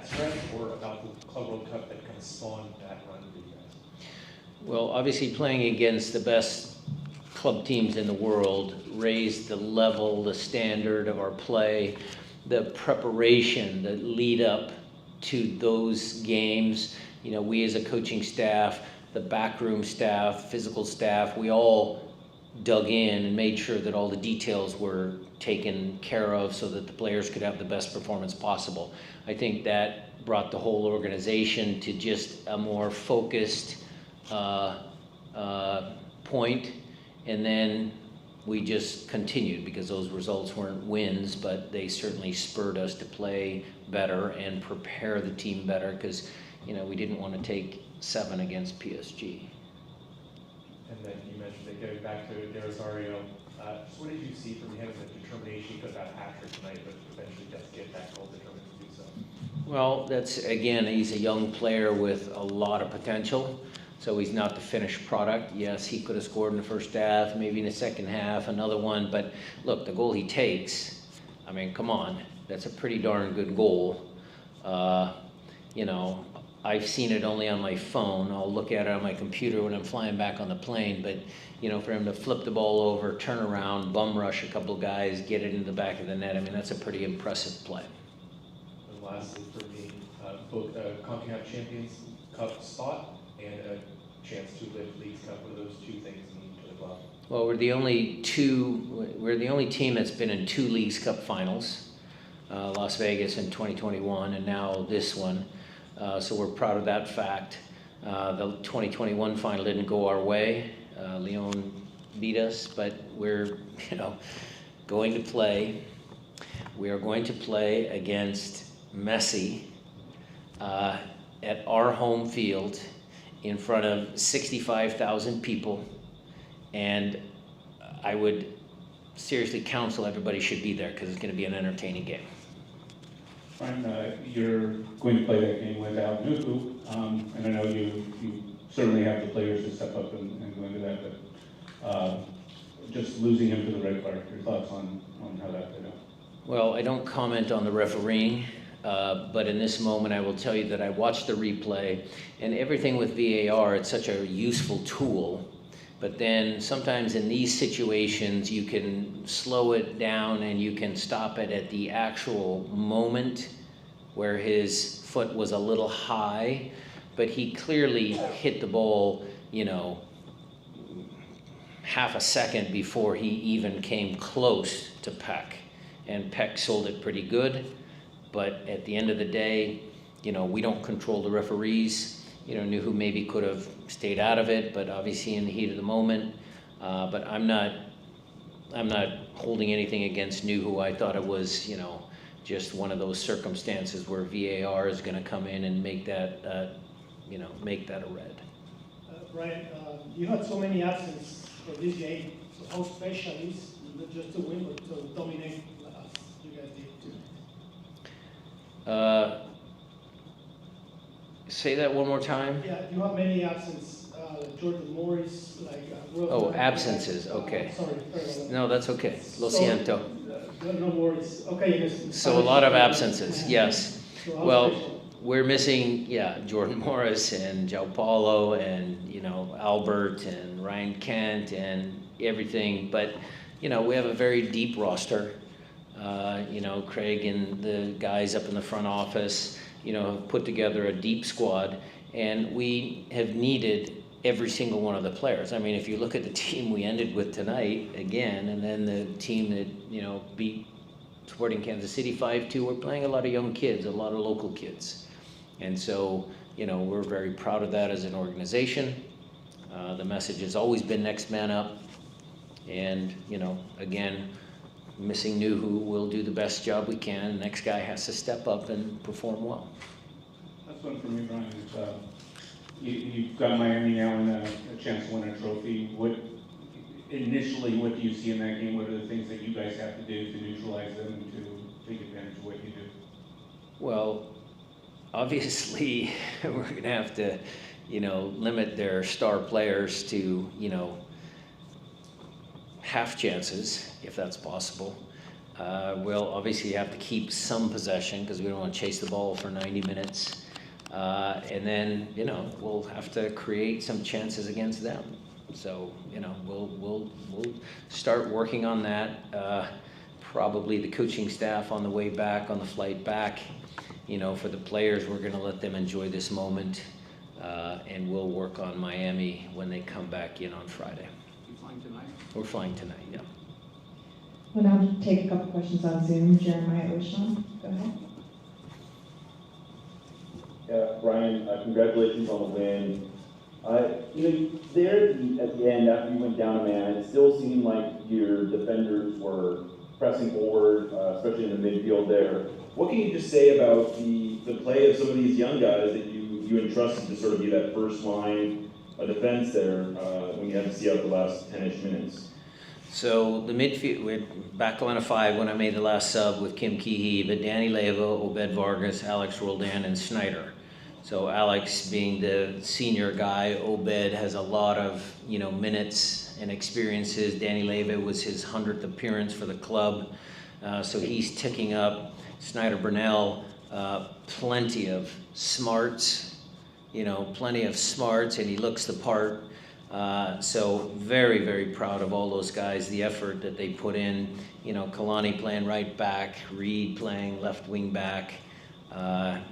that stretch, or about the Club World Cup that kind of spawned that run for you guys? Well, obviously playing against the best club teams in the world raised the level, the standard of our play, the preparation, the lead up to those games. You know, we as a coaching staff, the backroom staff, physical staff, we all dug in and made sure that all the details were taken care of so that the players could have the best performance possible. I think that brought the whole organization to just a more focused point, and then we just continued because those results weren't wins, but they certainly spurred us to play better and prepare the team better because, you know, we didn't want to take 7 against PSG. And then you mentioned that going back to De Rosario, so what did you see from him, the determination? He could have had a hat-trick tonight, but eventually got to get that goal determined to do so. Well, that's, again, he's a young player with a lot of potential. So he's not the finished product. Yes, he could have scored in the first half, maybe in the second half, another one. But look, the goal he takes, I mean, come on, that's a pretty darn good goal. You know, I've seen it only on my phone. I'll look at it on my computer when I'm flying back on the plane. But, you know, for him to flip the ball over, turn around, bum rush a couple of guys, get it in the back of the net, I mean, that's a pretty impressive play. And lastly, for me, both CONCACAF Champions Cup spot and a chance to lift Leagues Cup. What do those two things mean to the club? Well, we're the only team that's been in 2 Leagues Cup finals, Las Vegas in 2021 and now this one. So we're proud of that fact. The 2021 final didn't go our way. Lyon beat us, but we're, you know, going to play. We are going to play against Messi at our home field in front of 65,000 people, and I would seriously counsel everybody should be there because it's going to be an entertaining game. Brian, you're going to play that game without Nuhu, and I know you certainly have the players to step up and go into that, but just losing him to the red card, your thoughts on how that played out? Well, I don't comment on the refereeing. But in this moment, I will tell you that I watched the replay, and everything with VAR, it's such a useful tool. But then sometimes in these situations, you can slow it down and you can stop it at the actual moment where his foot was a little high, but he clearly hit the ball, you know, half a second before he even came close to Peck. And Peck sold it pretty good. But at the end of the day, you know, we don't control the referees. You know, Nuhu maybe could have stayed out of it, but obviously in the heat of the moment. But I'm not holding anything against Nuhu. I thought it was, you know, just one of those circumstances where VAR is going to come in and make that, you know, make that a red. Brian, you had so many absences for this game. So how special is not just to win, but to dominate as you guys did too? Say that one more time. Yeah, you have many absences. Jordan Morris, like Absences. Okay. Sorry. No, that's okay. Lo siento. No worries. Okay. Yes. So a lot of absences. Yes. So Well, we're missing, Jordan Morris and João Paulo and, you know, Albert and Ryan Kent and everything. But, you know, we have a very deep roster. You know, Craig and the guys up in the front office, you know, have put together a deep squad. And we have needed every single one of the players. I mean, if you look at the team we ended with tonight, again, and then the team that, you know, beat Sporting Kansas City 5-2, we're playing a lot of young kids, a lot of local kids. And so, you know, we're very proud of that as an organization. The message has always been next man up. And, you know, again, missing Nuhu, we'll do the best job we can. The next guy has to step up and perform well. That's one for me, Brian. You've got Miami now in a chance to win a trophy. What do you see in that game? What are the things that you guys have to do to neutralize them and to take advantage of what you do? Well, obviously, we're going to have to, you know, limit their star players to, you know, half chances, if that's possible. We'll obviously have to keep some possession because we don't want to chase the ball for 90 minutes. And then, we'll have to create some chances against them. So, we'll start working on that. Probably the coaching staff on the way back, on the flight back. For the players, we're going to let them enjoy this moment. And we'll work on Miami when they come back in on Friday. You flying tonight? We're flying tonight, yeah. We'll now take a couple questions on Zoom. Jeremiah Oshon, go ahead. Yeah, Brian, congratulations on the win. There at the end, after you went down a man, it still seemed like your defenders were pressing forward, especially in the midfield there. What can you just say about the play of some of these young guys that you entrusted to sort of be that first line of defense there when you had to see out the last 10-ish minutes? So the midfield, we're back line of 5 when I made the last sub with Kim Keehee, but Danny Leyva, Obed Vargas, Alex Roldan, and Snyder. So Alex being the senior guy, Obed has a lot of minutes and experiences. Danny Leyva was his 100th appearance for the club, so he's ticking up. Snyder Burnell, plenty of smarts, and he looks the part. So very, very proud of all those guys, the effort that they put in. Kalani playing right back, Reed playing left wing back,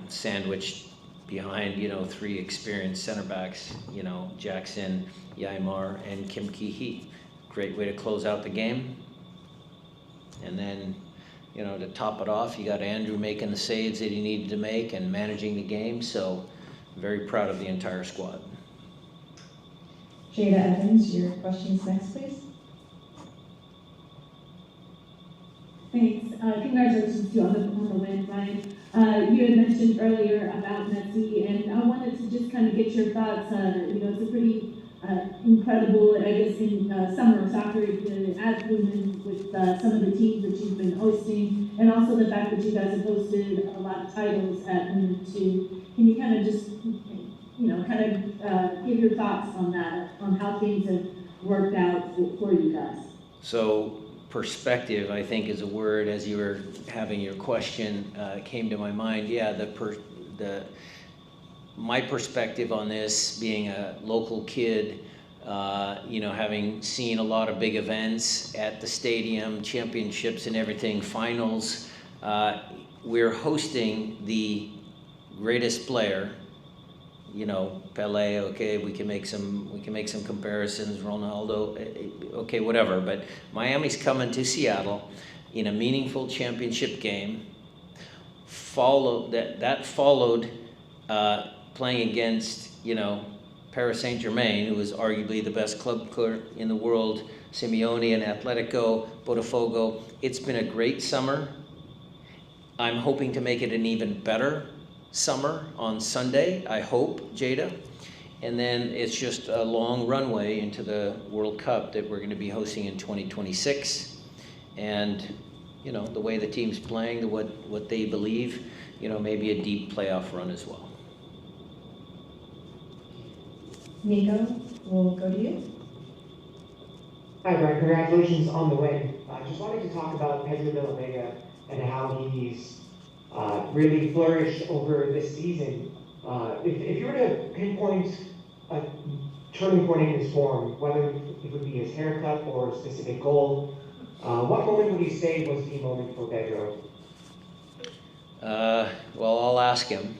sandwiched behind, 3 experienced center backs, Jackson, Yaimar, and Kim Keehee. Great way to close out the game. And then, to top it off, you got Andrew making the saves that he needed to make and managing the game. So very proud of the entire squad. Jada Evans, your questions next, please. Thanks. Congratulations to you on the win, Ryan. You had mentioned earlier about Messi, and I wanted to just kind of get your thoughts. It's a pretty incredible, I guess, in summer of soccer as women with some of the teams that you've been hosting, and also the fact that you guys have hosted a lot of titles at Women too. Can you kind of just, give your thoughts on that, on how things have worked out for you guys? So perspective, I think, is a word. As you were having your question, came to my mind. Yeah, my perspective on this, being a local kid, having seen a lot of big events at the stadium, championships and everything, finals. We're hosting the greatest player. Pele, okay, we can make some comparisons, Ronaldo, okay, whatever, but Miami's coming to Seattle in a meaningful championship game. Followed playing against, Paris Saint-Germain, who is arguably the best club in the world, Simeone and Atletico, Botafogo. It's been a great summer. I'm hoping to make it an even better summer on Sunday, I hope, Jada. And then it's just a long runway into the World Cup that we're going to be hosting in 2026. And, the way the team's playing, what they believe, maybe a deep playoff run as well. Nico, we'll go to you. Hi, Brian. Congratulations on the win. Just wanted to talk about Pedro de la Vega and how he's really flourished over this season. If you were to pinpoint a turning point in his form, whether it would be his haircut or a specific goal, what moment would you say was the moment for Pedro? Well, I'll ask him.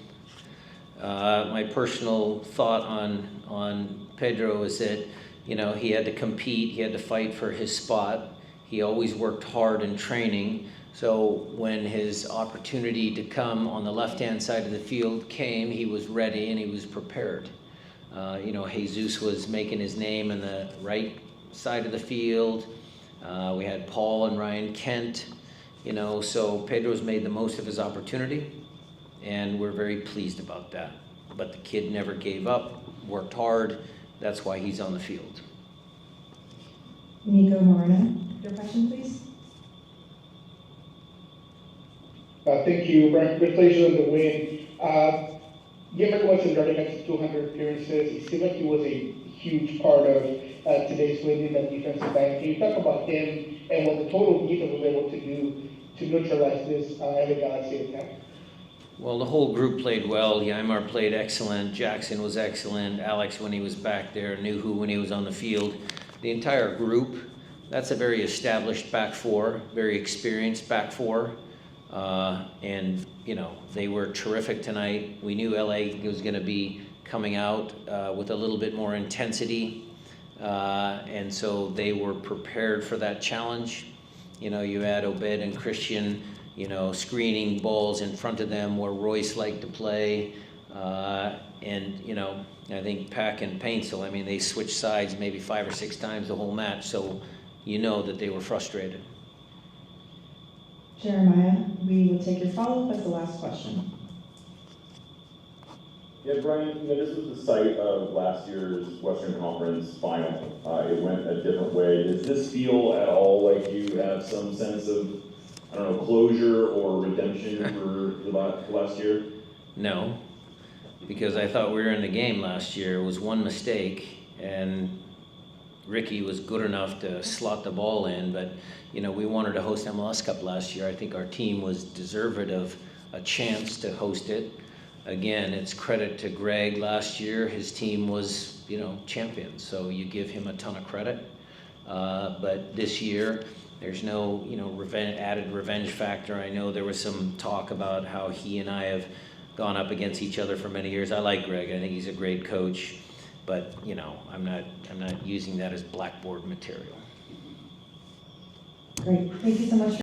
My personal thought on Pedro is that, he had to compete, he had to fight for his spot. He always worked hard in training. So when his opportunity to come on the left-hand side of the field came, he was ready and he was prepared. Jesus was making his name in the right side of the field. We had Paul and Ryan Kent, so Pedro's made the most of his opportunity, and we're very pleased about that. But the kid never gave up, worked hard. That's why he's on the field. Nico Moreno, your question, please. Thank you, Brian. Congratulations on the win. Given what's in running at 200 appearances, it seemed like he was a huge part of today's win in that defensive back. Can you talk about him and what the total defense was able to do to neutralize this LA Galaxy attack? Well, the whole group played well. Ymar played excellent. Jackson was excellent. Alex, when he was back there, Nuhu when he was on the field. The entire group, that's a very established back four, very experienced back four. And, you know, they were terrific tonight. We knew LA was going to be coming out with a little bit more intensity. And so they were prepared for that challenge. You know, you had Obed and Christian, you know, screening balls in front of them where Royce liked to play. And, you know, I think Pack and Paintsel, I mean, they switched sides maybe 5 or 6 times the whole match. So you know that they were frustrated. Jeremiah, we will take your follow-up as the last question. Yeah, Brian, you know, this was the site of last year's Western Conference final. It went a different way. Does this feel at all like you have some sense of, I don't know, closure or redemption for the last year? No, because I thought we were in the game last year. It was one mistake, and Ricky was good enough to slot the ball in, but, you know, we wanted to host MLS Cup last year. I think our team was deserving of a chance to host it. Again, it's credit to Greg last year. His team was, you know, champions, so you give him a ton of credit. But this year, there's no, you know, added revenge factor. I know there was some talk about how he and I have gone up against each other for many years. I like Greg. I think he's a great coach, but, you know, I'm not using that as blackboard material. Great. Thank you so much.